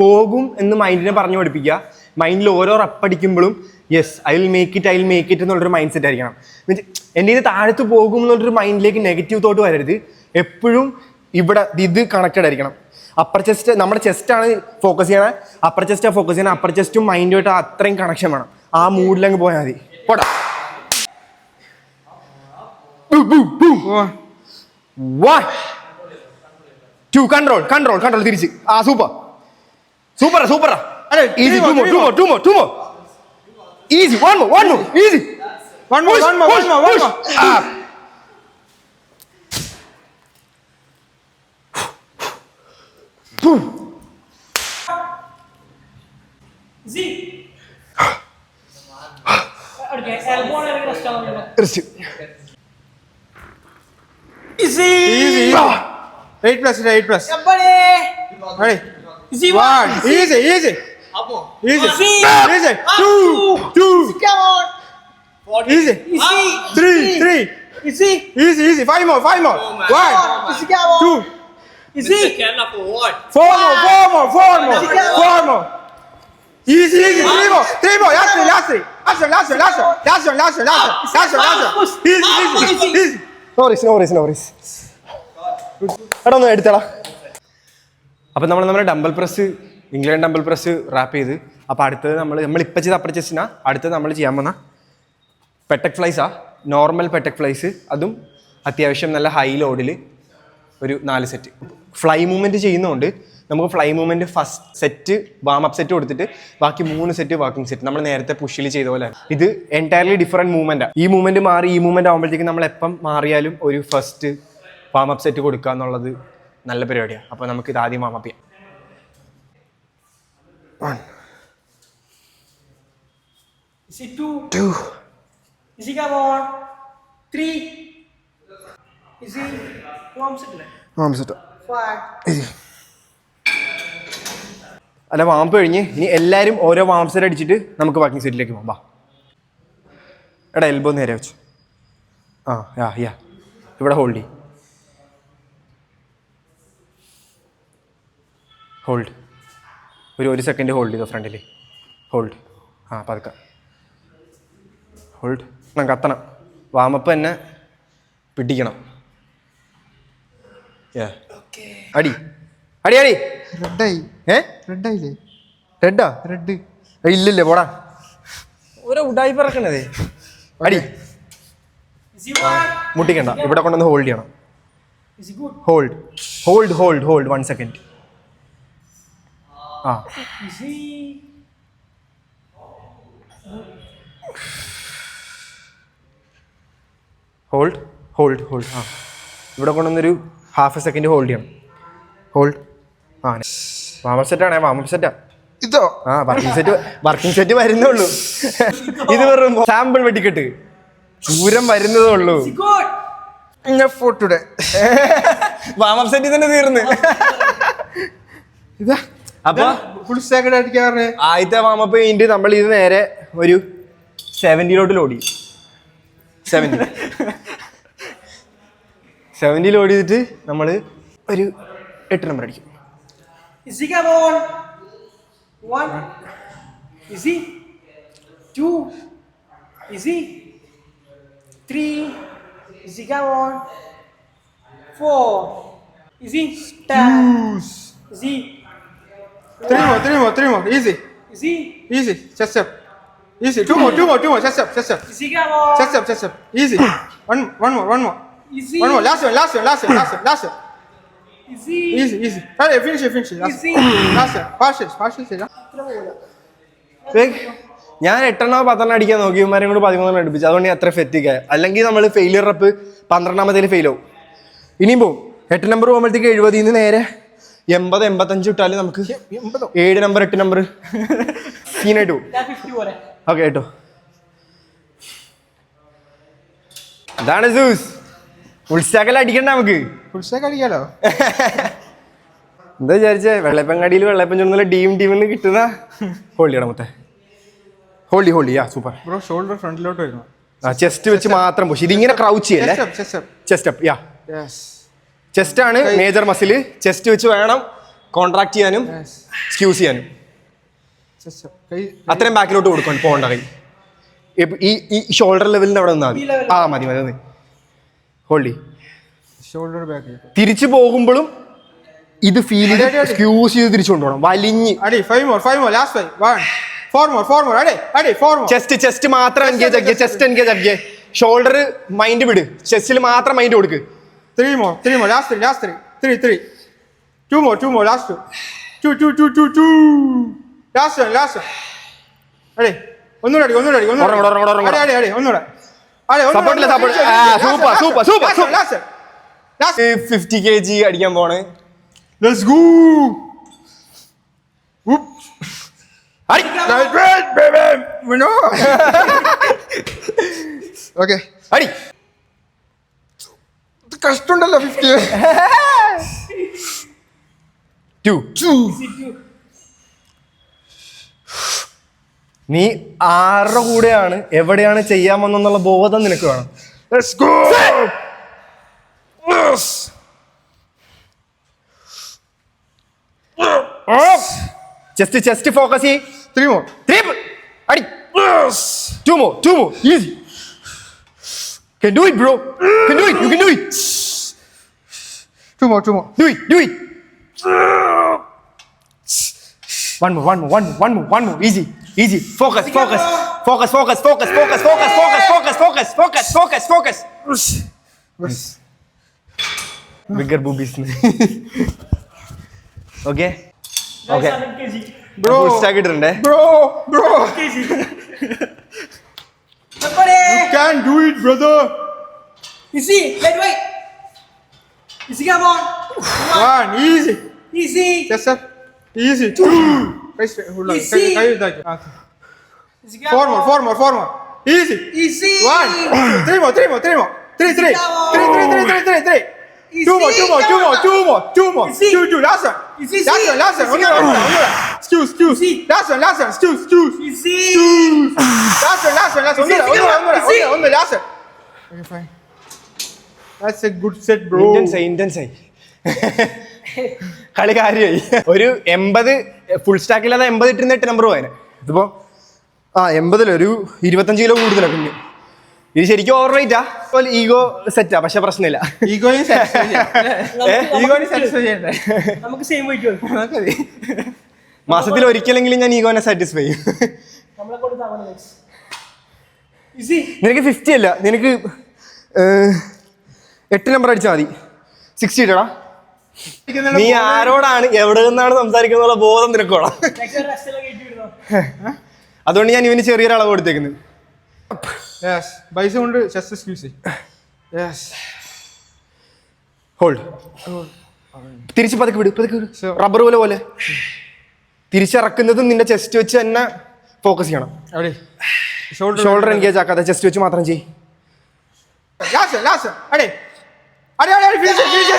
പോകും എന്ന് മൈൻഡിനെ പറഞ്ഞു പഠിപ്പിക്കുക. മൈൻഡിൽ ഓരോ റപ്പടിക്കുമ്പോഴും yes I will make it എന്നുള്ളൊരു മൈൻഡ് സെറ്റ് ആയിരിക്കണം. മീൻസ് എൻ്റെ ഇത് താഴത്ത് പോകും എന്നുള്ളൊരു മൈൻഡിലേക്ക് നെഗറ്റീവ് തോട്ട് വരരുത്. എപ്പോഴും ഇവിടെ ഇത് കണക്റ്റഡ് ആയിരിക്കണം. അപ്പർ ചെസ്റ്റ്, നമ്മുടെ ചെസ്റ്റാണ് ഫോക്കസ് ചെയ്യണത്, അപ്പർ ചെസ്റ്റാണ് ഫോക്കസ് ചെയ്യണം. അപ്പർ ചെസ്റ്റും മൈൻഡുമായിട്ട് അത്രയും കണക്ഷൻ വേണം. ആ മൂഡിലങ്ങ് പോയാൽ മതി. പോടാ. 1 2 കൺട്രോൾ തിരിച്ച്. ആ സൂപ്പറാ. Easy, two more. Easy, one more. Easy. One more. Up. Rest. Easy. 8+. Ready? Easy 1. Easy. Easy. 2. Easy. 3. Easy. 5 more. 1. 2. Easy. 4 more. Easy. 3 more. Last one. Easy. No worries. എടാ ഒന്ന് എടുത്തടാ. അപ്പം നമ്മുടെ dumbbell press, incline dumbbell press rep ചെയ്ത്. അപ്പോൾ അടുത്തത് നമ്മളിപ്പോൾ ചെയ്ത അപ്പർ ചെസ്റ്റിനാ. അടുത്തത് നമ്മൾ ചെയ്യാൻ പോകുന്ന പെട്ടക് ഫ്ലൈസാ. നോർമൽ പെട്ടക് ഫ്ലൈസ്, അതും അത്യാവശ്യം നല്ല ഹൈ ലോഡിൽ ഒരു 4 സെറ്റ്. ഫ്ലൈ മൂവ്മെൻറ്റ് ചെയ്യുന്നതുകൊണ്ട് നമുക്ക് fly movement first set warm up set കൊടുത്തിട്ട് ബാക്കി 3 സെറ്റ് വാക്കിംഗ് സെറ്റ് നമ്മൾ നേരത്തെ പുഷിൽ ചെയ്ത പോലെ. ഇത് എൻറ്റയർലി ഡിഫറെൻറ്റ് മൂവ്മെൻറ്റാണ്. ഈ മൂവ്മെൻറ്റ് മാറി ഈ മൂവ്മെൻറ്റ് ആകുമ്പോഴത്തേക്കും നമ്മൾ എപ്പം മാറിയാലും ഒരു ഫസ്റ്റ് വാം അപ്പ് സെറ്റ് കൊടുക്കുക എന്നുള്ളത് നല്ല പരിപാടിയാണ്. അപ്പോൾ നമുക്കിത് ആദ്യം വാം അപ്പ് ചെയ്യാം. 1 Easy 2. Easy, come on. 3. Easy. Warm set. 5. അല്ല, വാമ്പ് കഴിഞ്ഞ് ഇനി എല്ലാവരും ഓരോ വാം സെറ്റ് അടിച്ചിട്ട് നമുക്ക് വാക്കിംഗ് സെറ്റിലേക്ക് പോകാം. എടാ എൽബോ നേരെ വെച്ചു. യാ ഇവിടെ ഹോൾഡ് ഒരു സെക്കൻഡ് ഹോൾഡ് ചെയ്തോ ഫ്രണ്ടിൽ. ഹോൾഡ്. പതുക്കെ ഹോൾഡ്. കത്തണം. വാമപ്പ് തന്നെ പിടിക്കണം. അടി. റെഡാ? ഇല്ലല്ലേ, പോടാ. ഓരോ ഉടായി പറക്കണതേ. അടി. മുട്ടിക്കണ്ട. ഇവിടെ കൊണ്ടൊന്ന് ഹോൾഡ് ചെയ്യണം. Hold 1 second. ഹോൾഡ്. ഇവിടെ കൊണ്ടൊന്നൊരു ½ സെക്കൻഡ് ഹോൾഡ് ചെയ്യണം. ഹോൾഡ്. വാമപ്പ് സെറ്റാണേ. വാമപ്പ് സെറ്റാ ഇതോ? വർക്കിംഗ് സെറ്റ് വരുന്നുള്ളൂ. ഇത് വെറും സാമ്പിൾ വെട്ടിക്കെട്ട്. ദൂരം വരുന്നതേ ഉള്ളൂ. വാമപ്പ് സെറ്റ് തന്നെ തീർന്ന്. ഇതാ അപ്പൊ ഫുൾ സ്റ്റാക്ക് അടിക്കാറ്. ആദ്യത്തെ വാമപ്പ് കഴിഞ്ഞിട്ട് നമ്മൾ ഇത് നേരെ ഒരു 70 ലോഡ് ചെയ്യും. 70 ലോഡ് ചെയ്തിട്ട് നമ്മൾ ഒരു 8 നമ്പർ അടിക്കും. Easy, come on. 1. Easy. 2. Easy. 3. Easy, come on. 4. Easy. 10. Easy. 3 more. Easy. Chest up. Easy. 2 more. Chest up. Easy, come on. Chest up. Easy. One more. Easy. One more. Last one. Easy. Hey, finish it. Last one. Partial. ഞാൻ 8 10 അടിക്കാൻ നോക്കി. ഇവന്മാരെ കൊണ്ട് 13 അടുപ്പിച്ചു. അതുകൊണ്ട് അത്ര ഫെറ്റിക്കായ. അല്ലെങ്കിൽ നമ്മൾ ഫെയിലിയർ റപ്പ് 12 ഫെയിൽ ആവും. ഇനിയും പോവും. 8 നമ്പർ പോകുമ്പോഴത്തേക്ക് 70 നേരെ 80 85 ഇട്ടാലും നമുക്ക് 7 നമ്പർ 8 നമ്പർ സീനായിട്ട് പോകും. ഓക്കെ കേട്ടോ. അതാണ് സൂസ്. ഫുൾ സ്റ്റാക്കല്ല അടിക്കണ്ട നമുക്ക്. ഫുൾ സ്റ്റാക്ക് അടിക്കാലോ. എന്താ വിചാരിച്ചേ? വെള്ളപ്പങ്ങാടിയിൽ വെള്ളപ്പം ചുടുന്ന ടീമിന് കിട്ടുന്ന ഹോൾഡ് ചെയ്യണം. ഹോൾഡി യാ സൂപ്പർ. ബ്രോ ഷോൾഡർ ഫ്രണ്ടിലോട്ട് വരുന്നു. ചെസ്റ്റ് വെച്ച് മാത്രം പുഷ്. ഇതിങ്ങനെ ക്രൗച്ച് ചെയ്യല്ലേ. Chest up. Chest up yeah. Yes. Chest ആണ് മേജർ മസിൽ. ചെസ്റ്റ് വെച്ച് വേണം കോൺട്രാക്ട് ചെയ്യാനും സ്ക്യൂസ് ചെയ്യാനും. ചെസ്റ്റ് അപ്പ്. കൈ അത്രയും ബാക്കിലോട്ട് കൊടുക്കണം പോകണ്ട കൈ. ഈ ഷോൾഡർ ലെവലിന് അവിടെ നിന്നാൽ മതി. മതി. ഹോൾഡി. Shoulder back. തിരിച്ചു പോകുമ്പോഴും ഇത് ഫീൽ ചെയ്ത് സ്ക്യൂസ് ചെയ്ത് തിരിച്ചു കൊണ്ടുപോകണം. വലിഞ്ഞ് അടി 5 more last 5 1 4 more അടി 4 more. ചെസ്റ്റ് മാത്രം എൻഗേജ് ആക്കിയ. ചെസ്റ്റ് എൻഗേജ് ആക്കിയേ. ഷോൾഡർ മൈൻഡ് വിട്. ചെസ്റ്റിൽ മാത്രം മൈൻഡ് കൊടുക്ക്. 3 more last 3 2 more last 2 last one അടി ഒന്നുകൂടെ അടി ഒന്നുകൂടെ സപ്പോർട്ടില്ല. സൂപ്പർ. last 50 kg അടിക്കാൻ പോണ്. let's go. Whoop. അടി. Right, baby. No. Okay. അടി. കഷ്ടമുണ്ടല്ലോ 50. 2 നീ ആരുടെ കൂടെയാണ് എവിടെയാണ് ചെയ്യാമെന്നുള്ള ബോധം നിനക്ക് വേണം. Let's go. Yes. Chest focus ചെയ്യ്. 3 more. അടി. Yes. 2 more. Easy. Can do it, bro. Can do it. You can do it. 2 more. Do it. One more. Easy. Focus. Yes. Bigger boobies. Okay. Bro. Full stack ഇട്ടിട്ടുണ്ടേ. Bro. You can do it, brother. Easy, let's wait. Easy, come on. 1 easy. Easy. Just up. Easy. 2. Hold on. Easy. 4 more. Easy. 1 3 more. 3. 3. 2 more. Easy. 2. Last one. Easy. Last one. One more. Excuse. Easy. Last one. Excuse. Easy. Last one. One more. Last one. Okay, fine. That's a good set, bro. Intense ആയി. കളി കാര്യമായി. ഒരു 80 ഫുൾ സ്റ്റാക്ക് ഇല്ലാതെ 80 ഇട്ടിരുന്ന 8 നമ്പർ പോയനെ. ഇതിപ്പോ 80 ഒരു 25 കിലോ കൂടുതലാണ് പിന്നെ. ഇത് ശരിക്കും ഓവർ വെയിറ്റാ. ഈഗോ സെറ്റാ, പക്ഷെ പ്രശ്നമില്ല. ഈഗോയും സാറ്റിസ്ഫൈ ചെയ്യണ്ടേ? നമുക്ക് സെയിം വെയിറ്റ് മാസത്തിൽ ഒരിക്കലെങ്കിലും ഞാൻ ഈഗോനെ സാറ്റിസ്ഫൈ ചെയ്യും. നമ്മളെ കൊണ്ട് താങ്ങുന്ന guys. Easy. നിനക്ക് 50 അല്ല, നിനക്ക് 8 നമ്പർ അടിച്ചാൽ മതി. 60 ഇടടാ. നീ ആരോടാണ് എവിടെ നിന്നാണ് സംസാരിക്കുന്ന ബോധം നിനക്ക് വേണം. അതുകൊണ്ട് ഞാൻ ഇവന് ചെറിയൊരു അളവ് കൊടുത്തേക്കുന്നത്. പൈസ കൊണ്ട് ചെസ്റ്റ് സ്ക്യൂസ്. ഹോൾഡ്. തിരിച്ച് പതുക്കെ വിട്. റബ്ബർ പോലെ തിരിച്ചിറക്കുന്നതും നിന്റെ ചെസ്റ്റ് വെച്ച് തന്നെ ഫോക്കസ് ചെയ്യണം. ഷോൾഡർ എൻഗേജ് ആക്കാതെ ചെസ്റ്റ് വെച്ച് മാത്രം ചെയ്യ്.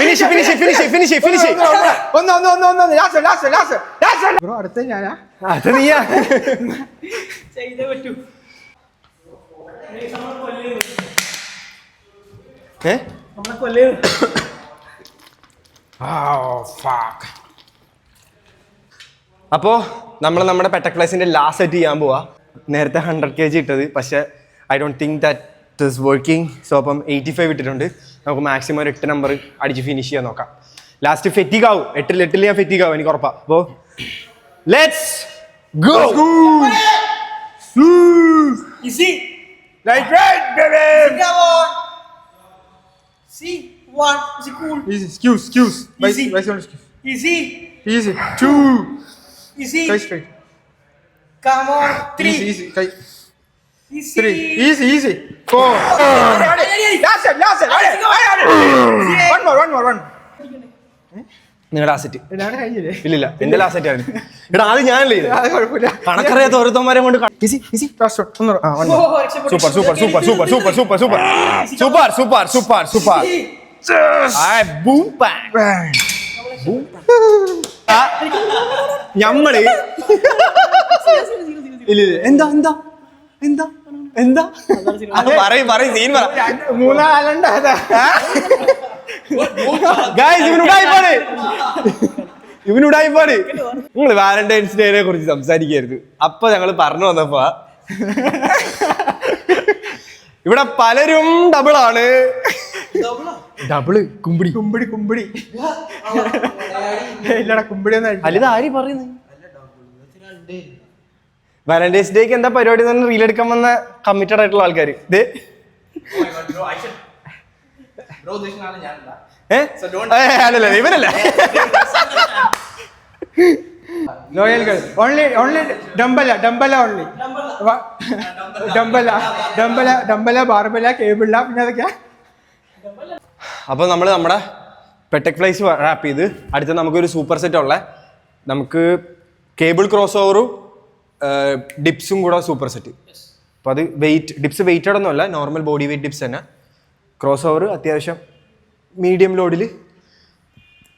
ഫിനിഷ്. അടുത്ത ഞാനാ. അത് നീയാ. ചെയ്തേ പറ്റൂ. നമ്മളെ കൊല്ലേ. അപ്പോൾ നമ്മൾ നമ്മുടെ പെട്ടക് പ്ലേസിന്റെ ലാസ്റ്റ് സെറ്റ് ചെയ്യാൻ പോവാ. നേരത്തെ 100 kg ഇട്ടത്, പക്ഷെ I don't think that is working. So അപ്പം 85 ഇട്ടിട്ടുണ്ട്. നമുക്ക് മാക്സിമം ഒരു 8 നമ്പർ അടിച്ച് ഫിനിഷ് ചെയ്യാൻ നോക്കാം. ലാസ്റ്റ് ഫെറ്റിക് ആവും. 8 ഞാൻ ഫെറ്റിക് ആവും, എനിക്ക് ഉറപ്പാ. അപ്പോൾ let's go. Easy. Right, baby. Come on. See, 1. Is it cool? Easy. Excuse. Easy. Easy. 2. Easy. Kai straight. Come on. 3. Easy. Kai. Easy. 3. Easy. 4. Last one. One more. നിങ്ങളുടെ ആ സെറ്റ് ഇതാണ് കഴിഞ്ഞില്ലേ? ഇല്ലില്ല, എന്റെ ലാസ്റ്റ് സെറ്റ് ആയിരുന്നു. എടാ അത് ഞാനല്ലേ ഇത്. അത് കുഴപ്പമില്ല. കണക്കറിയാത്ത ഓരോരുത്തന്മാരെ കൊണ്ട് Last one. ഒന്നൂടെ. സൂപ്പർ. ഞമ്മള് ഇല്ല എന്താ എന്താ എന്താ പറയും സീൻ പറ മൂന്നാലുണ്ട് അതാ ഗായ്സ് ഇവനുടായിപ്പാണ് നിങ്ങൾ വാലന്റൈൻസ് ഡേനെ കുറിച്ച് സംസാരിക്കരുത്. അപ്പൊ ഞങ്ങൾ പറഞ്ഞു വന്നപ്പോ ഇവിടെ പലരും ഡബിളാണ്. ഡബിള് കുമ്പിടി കുമ്പിടി കുമ്പിടി ഇല്ലടാ കുമ്പിടി ഒന്നും അല്ല ഇത് ആര് പറയുന്നത്? വാലന്റൈൻസ് ഡേക്ക് എന്താ പരിപാടി തന്നെ റീൽ എടുക്കാൻ വന്ന കമ്മിറ്റഡ് ആയിട്ടുള്ള ആൾക്കാർ ഇത് അല്ലല്ല ഇവനല്ല. ലോയൽ ഗേൾ ഓൺലി ഡംബല ഓൺലി ഡംബല ബാർബല കേബിള പിന്നെ അതൊക്കെയാ. അപ്പോൾ നമ്മൾ നമ്മുടെ പെടെക് ഫ്ലൈസ് റാപ്പ് ചെയ്ത് അടുത്ത നമുക്കൊരു സൂപ്പർ സെറ്റ് ഉള്ള നമുക്ക് കേബിൾ ക്രോസ് ഓവറും ഡിപ്സും കൂടെ സൂപ്പർ സെറ്റ്. അപ്പോൾ അത് ഡിപ്സ് വെയിറ്റഡ് ഒന്നുമല്ല, നോർമൽ ബോഡി വെയിറ്റ് ഡിപ്സ് തന്നെ. ക്രോസ് ഓവർ അത്യാവശ്യം മീഡിയം ലോഡിൽ,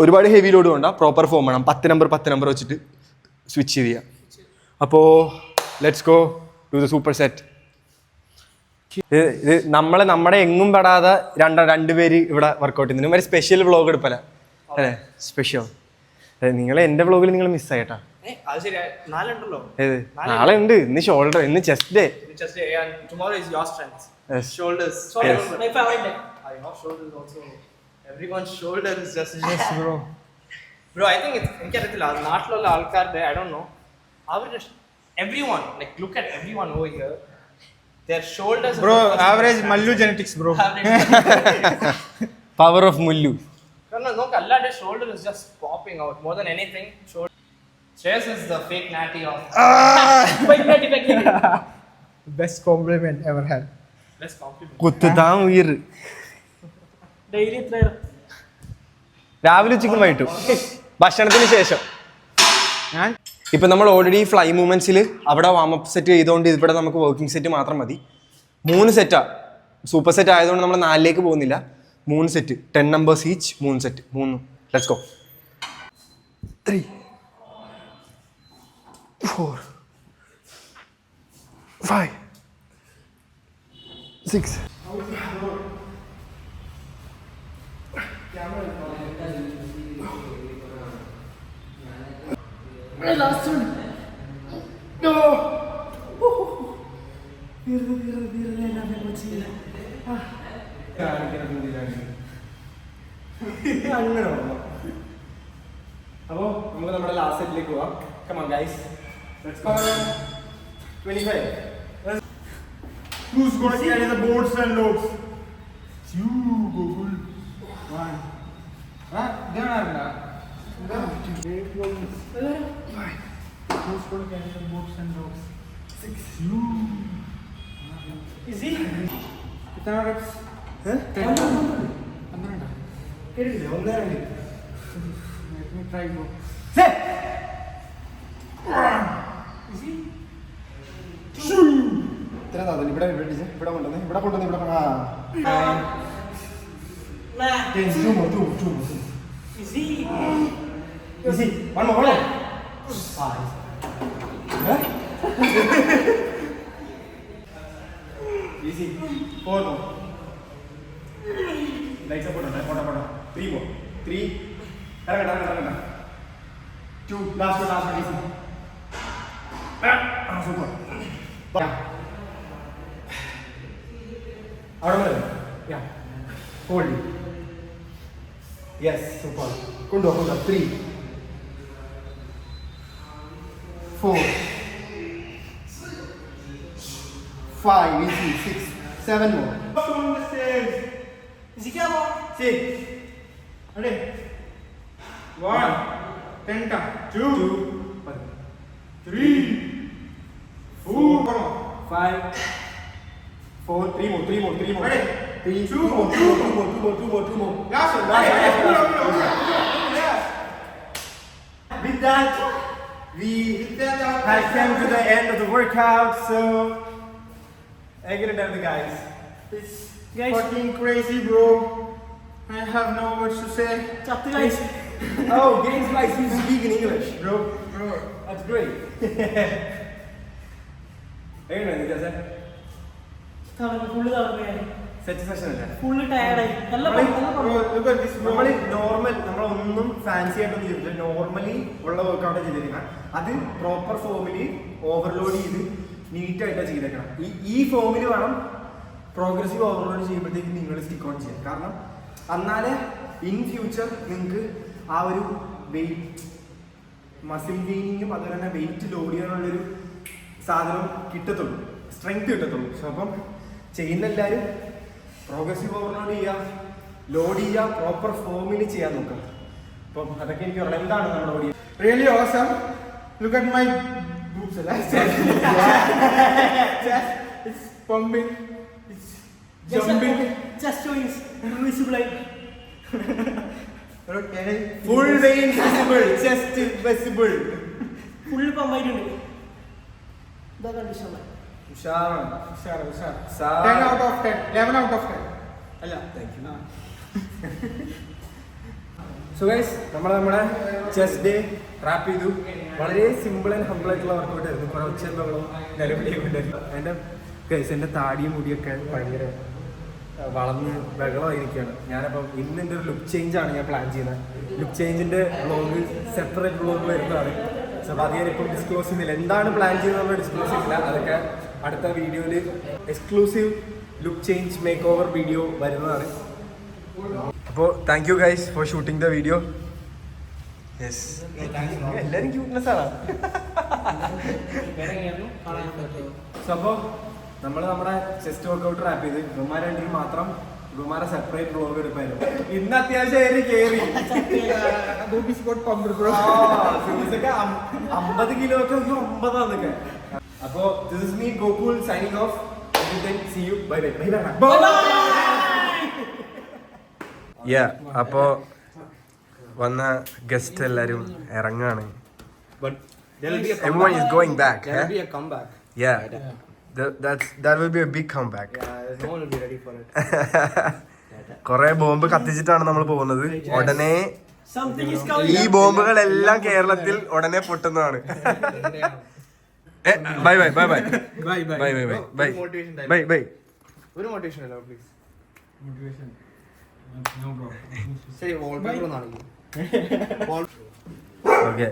ഒരുപാട് ഹെവി ലോഡ് വേണ്ട, പ്രോപ്പർ ഫോം വേണം. 10 നമ്പർ വെച്ചിട്ട് സ്വിച്ച് ചെയ്യുക. അപ്പോൾ let's go to the super set. ഇത് നമ്മുടെ എങ്ങും പെടാതെ രണ്ടുപേര് ഇവിടെ വർക്കൗട്ട് ചെയ്യുന്നു. ഒരു സ്പെഷ്യൽ വ്ളോഗ് എടുപ്പല്ലേ അല്ലേ? സ്പെഷ്യൽ നിങ്ങൾ എൻ്റെ വ്ളോഗിൽ നിങ്ങൾ മിസ്സായിട്ടാ. ഏത് നാളെ ഉണ്ട്, ഇന്ന് ഷോൾഡർ, ഇന്ന് chest day. My favorite day. Everyone's shoulder is just bro, I think it's എനിക്കറിയത്തില്ല നാട്ടിലുള്ള ആൾക്കാരുടെ I don't know everyone like look at everyone over here, their shoulders Bro, average Mallu genetics bro. Power of Mallu. കാരണം നോക്ക് അല്ലാതെ shoulder is just popping out more than anything. Shreyas is the fake natty of Fake natty. Best compliment ever had. best compliment. കുത്തുതാൻ ഉയർ. ഡെയിലി എത്ര രാവിലെ ഉച്ചയ്ക്കും വൈകിട്ടും ഭക്ഷണത്തിന് ശേഷം. ഞാൻ ഇപ്പം നമ്മൾ ഓൾറെഡി ഫ്ലൈ മൂവ്മെന്റ്സിൽ അവിടെ വാമപ്പ് സെറ്റ് ചെയ്തുകൊണ്ട് ഇവിടെ നമുക്ക് വർക്കിംഗ് സെറ്റ് മാത്രം മതി. 3 സെറ്റാണ്. സൂപ്പർ സെറ്റ് ആയതുകൊണ്ട് നമ്മൾ 4ലേക്ക് പോകുന്നില്ല. 3 set 10 numbers each, 3 set 3. Let's go. 3 4 5 6 last one. അപ്പോൾ നമുക്ക് നമ്മുടെ ലാസ്റ്റ് സെറ്റിലേക്ക് പോവാം. Come on guys. Let's go. 25. who's going to carry the boards and loads? You Google. 1. There are na. Who's going to carry the boards and loads? 6. You. Easy. कितना reps? Huh? 10. 15. കേട്ടില്ലേ? 1 2. Let me try bro. Set. ഇത്ര താതല്ല ഇവിടെ ഇവിടെ കൊണ്ടുവന്ന് ഇവിടെ കൊണ്ടുവന്ന് ഇവിടെ Easy. Easy. One more. Easy. 4 more. Legs up on. 3 more. 3. Tarangana. 2. Last one. Easy. Super. Out of it. Yeah. Hold it. Yes, super. Kundo. 3. 4. 5. Easy. 6. 7 more. On the stage. Easy, come on. 6. Ready? 1. 10 count. 2. 3. 4. 5. 4. 3 more. Ready? 3. 2 more. 2 more. Last one. With that, we have come to the end of the workout. So, എങ്ങനെയുണ്ടായിരുന്നു guys? It's fucking crazy, bro. I have no words to say. ചത്ത് guys. Oh, Games like you speak in English. Bro. That's great. എങ്ങനെയുണ്ടായിരുന്നു ഫുള്ള് തളർന്നു, സെറ്റ് സെഷൻ അല്ലേ? ഫുള്ള് ടയർഡായി. നല്ല Bro, look at this, bro. നമ്മൾ നോർമൽ നമ്മളൊന്നും ഫാൻസി ആയിട്ടൊന്നും ചെയ്തില്ല, നോർമലി ഉള്ള വർക്കൗട്ട് ചെയ്തിരിക്കണം. അത് പ്രോപ്പർ ഫോമിൽ ഓവർലോഡ് ചെയ്ത് നീറ്റായിട്ടാണ് ചെയ്തേക്കണം. ഈ ഫോമിൽ വേണം പ്രോഗ്രസീവ് ഓവർലോഡ് ചെയ്യുമ്പോഴത്തേക്ക് നിങ്ങൾ സ്റ്റിക്ക് ഓൺ ചെയ്യാം. കാരണം എന്നാലേ ഇൻ ഫ്യൂച്ചർ നിങ്ങൾക്ക് ആ ഒരു വെയിറ്റ് മസിൽ ഗെയിനിങ്ങും അതുപോലെ തന്നെ വെയിറ്റ് ലോഡ് ചെയ്യാനുള്ളൊരു സാധനം കിട്ടത്തുള്ളൂ, സ്ട്രെങ്ത് കിട്ടത്തുള്ളൂ. സോ അപ്പം ചെയ്യുന്ന എല്ലാവരും പ്രോഗ്രസീവ് ഓവർലോഡ് ചെയ്യുക, ലോഡ് ചെയ്യുക, പ്രോപ്പർ ഫോമിൽ ചെയ്യാൻ നോക്കുക. അപ്പം അതൊക്കെ എനിക്ക് പറയാം. എന്താണ് നമ്മുടെ ഓടി Really awesome. Look at my boobs. Chest. It's pumping. It's jumping. Just wings invisible ആയി Bro, can I? Full vein visible, chest visible. Full പമ്പായിട്ടുണ്ട്. ഇതാ കണ്ടീഷൻ. ഉഷാറാണ്. Sir. 10 10 out of 10. 11 out of 10. അല്ല, താങ്ക് യു. സോ ഗൈസ്, നമ്മുടെ ചെസ്റ്റ് ഡേ റാപ്പ് ചെയ്തു. വളരെ സിമ്പിൾ ആൻഡ് ഹമ്പിൾ ആയിട്ടുള്ള വർക്കൗട്ട് ആയിരുന്നു. കുറെ ഒച്ചകളും നിലവിളിയൊക്കെ. എൻ്റെ താടിയും മുടിയൊക്കെ ഭയങ്കര വളർന്ന് ബഹളമായിരിക്കുകയാണ്. ഞാനപ്പം ഇന്ന് എൻ്റെ ഒരു ലുക്ക് ചേഞ്ച് ആണ് ഞാൻ പ്ലാൻ ചെയ്യുന്നത്. ലുക്ക് ചേഞ്ചിൻ്റെ വ്ളോഗ് സെപ്പറേറ്റ് വ്ളോഗ് വരുന്നതാണ്. സോ അത് ഞാനിപ്പം ഡിസ്ക്ലോസ് ചെയ്യുന്നില്ല. എന്താണ് പ്ലാൻ ചെയ്യുന്നത് ഡിസ്ക്ലോസ് ചെയ്യുന്നില്ല. അതൊക്കെ അടുത്ത വീഡിയോയിൽ exclusive look change make over video വരുന്നതാണ്. അപ്പോൾ thank you guys four shooting the video. Yes, എല്ലാവരും ക്യൂട്ട്നെസ് ആണ്. സോ അപ്പോൾ നമ്മൾ നമ്മുടെ ചെസ്റ്റ് വർക്കൗട്ട് റാപ്പ് ചെയ്ത് ഗുമാരെ മാത്രം ഗുമാരെ സെപ്പറേറ്റ് വ്ളോഗ് എടുപ്പായിരുന്നു. ഇന്ന് അത്യാവശ്യം കയറി Boobies got pumped, bro. 50 kilo ഒക്കെ 9 ആന്നൊക്കെ. അപ്പോ this is me Gokul signing off. See you. Bye bye. അപ്പോ വന്ന ഗസ്റ്റ് എല്ലാരും ഇറങ്ങാണ്. Everyone is going back. There'll be a comeback. Yeah. That will be a big comeback. No one will be ready for it. കൊറേ ബോംബ് കത്തിച്ചിട്ടാണ് നമ്മൾ പോകുന്നത്. ഉടനെ സംതിങ് ഈസ് ഈ കമിങ്. ബോംബുകളെല്ലാം കേരളത്തിൽ ഉടനെ പൊട്ടുന്നതാണ്. Bye bye bye bye bye bye bye bye bye bye. ഒരു മോട്ടിവേഷൻ അല്ലോ പ്ലീസ്. Motivation. No, bro. ശരി, wallpaper ഒന്ന് ആണെങ്കിൽ. ഓക്കെ.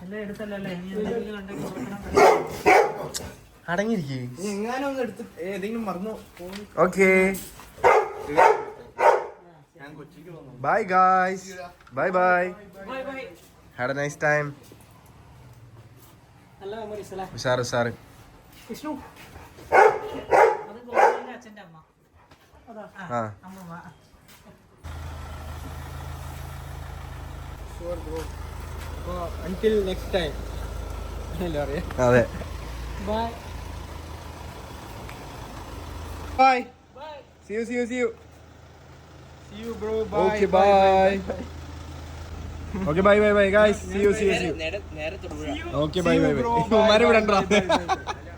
എല്ലാം എടുത്തല്ലേ ഇനി എന്തെങ്കിലും ഉണ്ടെങ്കിൽ നോക്കണം. അടങ്ങിയിരിക്കേ. ഇനി എങ്ങാനും ഒന്ന് എടുത്ത് ഏതെങ്കിലും മറന്നു. ഓക്കെ. ഞാൻ കൊച്ചിക്ക് വന്നു. Bye guys. By bye. Bye by. Had A nice time. നല്ല മെമ്മറീസ് അല്ലേ ഉഷാർ ഉഷാർ. വിഷ്ണു? അത് ഗോകുലിന്റെ അച്ഛന്റെ അമ്മ. അതാ ആ അമ്മമ്മ. Sure, bro. Until next time. അതെ. Bye Bye. Bye. See you, see you, see you. See you, bro. Bye. Okay, bye. Okay, bye, bye, bye, guys. See you, see you, see you. നേരത്തെ Okay, bye, bye, bye. Bro. ഉമ്മാരെ Bye, വിടണ്ടാ. bye, bye, bye.